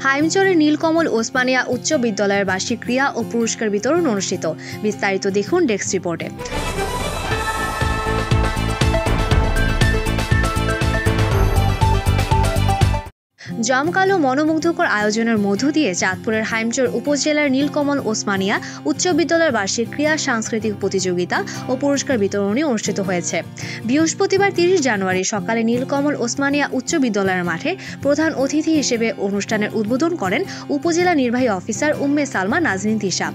হাইমচরের নীলকমল ওসমানিয়া উচ্চ বিদ্যালয়ের বার্ষিক ক্রীড়া ও পুরস্কার বিতরণ অনুষ্ঠিত। বিস্তারিত দেখুন ডেস্ক রিপোর্টে। জমকালো মনোমুগ্ধকর আয়োজনের মধ্য দিয়ে চাঁদপুরের হাইমচর উপজেলার নীলকমল ওসমানিয়া উচ্চ বিদ্যালয়ের বার্ষিক ক্রীড়া সাংস্কৃতিক প্রতিযোগিতা ও পুরস্কার বিতরণী অনুষ্ঠিত হয়েছে। বৃহস্পতিবার 30 জানুয়ারি সকালে নীলকমল ওসমানিয়া উচ্চ বিদ্যালয়ের মাঠে প্রধান অতিথি হিসেবে অনুষ্ঠানের উদ্বোধন করেন উপজেলা নির্বাহী অফিসার উম্মে সালমা নাজনীন তিশা।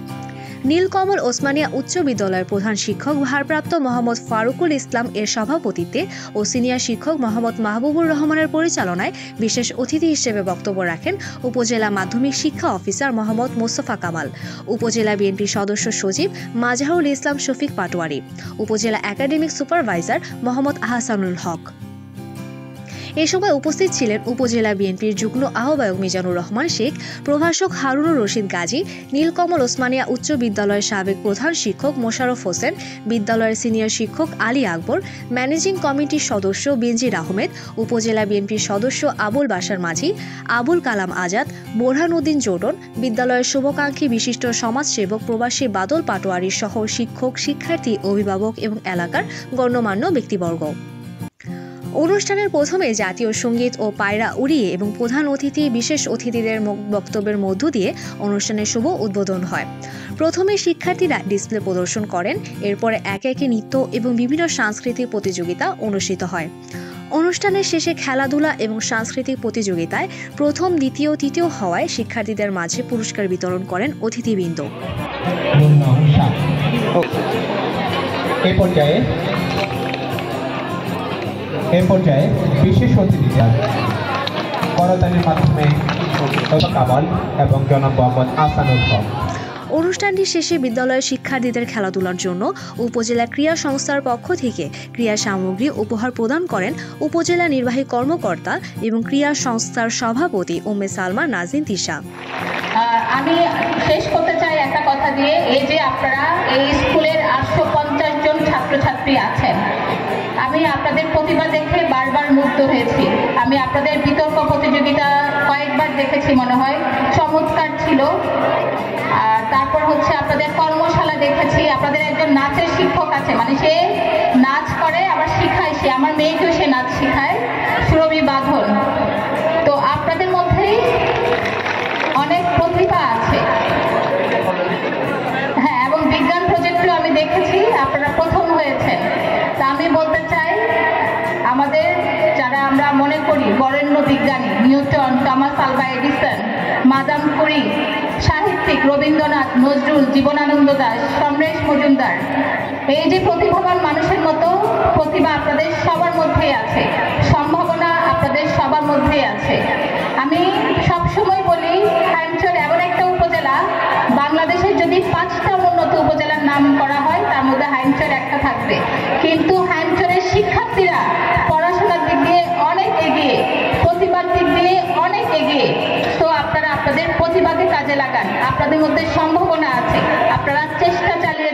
নীলকমল ওসমানিয়া উচ্চ বিদ্যালয়ের প্রধান শিক্ষক ভারপ্রাপ্ত মোহাম্মদ ফারুকুল ইসলাম এর সভাপতিত্বে ও সিনিয়র শিক্ষক মোহাম্মদ মাহবুবুর রহমানের পরিচালনায় বিশেষ অতিথি হিসেবে বক্তব্য রাখেন উপজেলা মাধ্যমিক শিক্ষা অফিসার মোহাম্মদ মোস্তফা কামাল, উপজেলা বিএনপির সদস্য সচিব মাজাহুল ইসলাম শফিক পাটোয়ারি, উপজেলা একাডেমিক সুপারভাইজার মোহাম্মদ আহসানুল হক। এ সময় উপস্থিত ছিলেন উপজেলা বিএনপির যুগ্ম আহ্বায়ক মিজানুর রহমান শেখ, প্রভাষক হারুনুর রশিদ গাজী, নীলকমল ওসমানিয়া উচ্চ বিদ্যালয়ের সাবেক প্রধান শিক্ষক মোশাররফ হোসেন, বিদ্যালয়ের সিনিয়র শিক্ষক আলী আকবর, ম্যানেজিং কমিটির সদস্য বেনজির আহমেদ, উপজেলা বিএনপির সদস্য আবুল বাশার মাঝি, আবুল কালাম আজাদ, বোরহানউদ্দিন জোটন, বিদ্যালয়ের শুভাকাঙ্ক্ষী বিশিষ্ট সমাজসেবক প্রবাসী বাদল পাটোয়ারি সহ শিক্ষক, শিক্ষার্থী, অভিভাবক এবং এলাকার গণ্যমান্য ব্যক্তিবর্গ। অনুষ্ঠানের প্রথমে জাতীয় সঙ্গীত ও পায়রা উড়িয়ে এবং প্রধান অতিথি বিশেষ অতিথিদের বক্তব্যের মধ্য দিয়ে অনুষ্ঠানের শুভ উদ্বোধন হয়। প্রথমে শিক্ষার্থীরা ডিসপ্লে প্রদর্শন করেন, এরপরে একে একে নৃত্য এবং বিভিন্ন সাংস্কৃতিক প্রতিযোগিতা অনুষ্ঠিত হয়। অনুষ্ঠানের শেষে খেলাধুলা এবং সাংস্কৃতিক প্রতিযোগিতায় প্রথম, দ্বিতীয়, তৃতীয় হওয়ায় শিক্ষার্থীদের মাঝে পুরস্কার বিতরণ করেন অতিথিবৃন্দ। এ পর্যায়ে বিশেষ অতিথিরা করতালির মাধ্যমে কামাল এবং জনাব মোহাম্মদ আহসানুল হক। অনুষ্ঠানটি শেষে বিদ্যালয়ের শিক্ষার্থীদের খেলাধুলার জন্য উপজেলা ক্রীড়া সংস্থার পক্ষ থেকে ক্রীড়া সামগ্রী উপহার প্রদান করেন উপজেলা নির্বাহী কর্মকর্তা এবং ক্রীড়া সংস্থার সভাপতি উম্মে সালমা নাজনীন তিশা। আমি শেষ করতে চাই একটা কথা দিয়ে, এই যে আপনারা এই স্কুলের 850 জন ছাত্রছাত্রী আছেন, আমি আপনাদের প্রতিভা দেখে বারবার মুগ্ধ হয়েছি। আমি আপনাদের বিতর্ক প্রতিযোগিতা কয়েকবার দেখেছি, মনে হয় চমৎকার ছিল। আর তারপর হচ্ছে আপনাদের কর্মশালা দেখেছি, আপনাদের একজন নাচের শিক্ষক আছে, মানে সে নাচ করে আবার শিখায়, সে আমার মেয়েকেও সে নাচ শিখায়, সুরভি বাঁধন। তো আপনাদের মধ্যেই অনেক প্রতিভা আছে। হ্যাঁ, এবং বিজ্ঞান প্রজেক্টেও আমি দেখেছি আপনারা প্রথম হয়েছেন। তা আমি বলতে চাই, আমাদের যারা আমরা মনে করি বরেণ্য বিজ্ঞানী Newton, Thomas Alva Edison, Madame Curie, সাহিত্যিক রবীন্দ্রনাথ, নজরুল, জীবনানন্দ দাশ, সমরেশ মজুমদার, এই যে প্রতিভাবান মানুষের মতো প্রতিভা আপনাদের সবার মধ্যেই আছে, সম্ভাবনা আপনাদের সবার মধ্যেই আছে। আমি সবসময় বলি, হাইমচর এমন একটা উপজেলা, বাংলাদেশের যদি 5টা উন্নত উপজেলার নাম করা হয় তার মধ্যে হাইমচর একটা থাকবে। কিন্তু হাইমচরের শিক্ষার্থীরা পড়াশোনার দিক দিয়ে অনেক এগিয়ে, প্রতিভার দিক দিয়ে অনেক এগিয়ে। তো আপনারা আপনাদের প্রতিভাকে কাজে লাগান, আপনাদের মধ্যে সম্ভাবনা আছে, আপনারা চেষ্টা চালিয়ে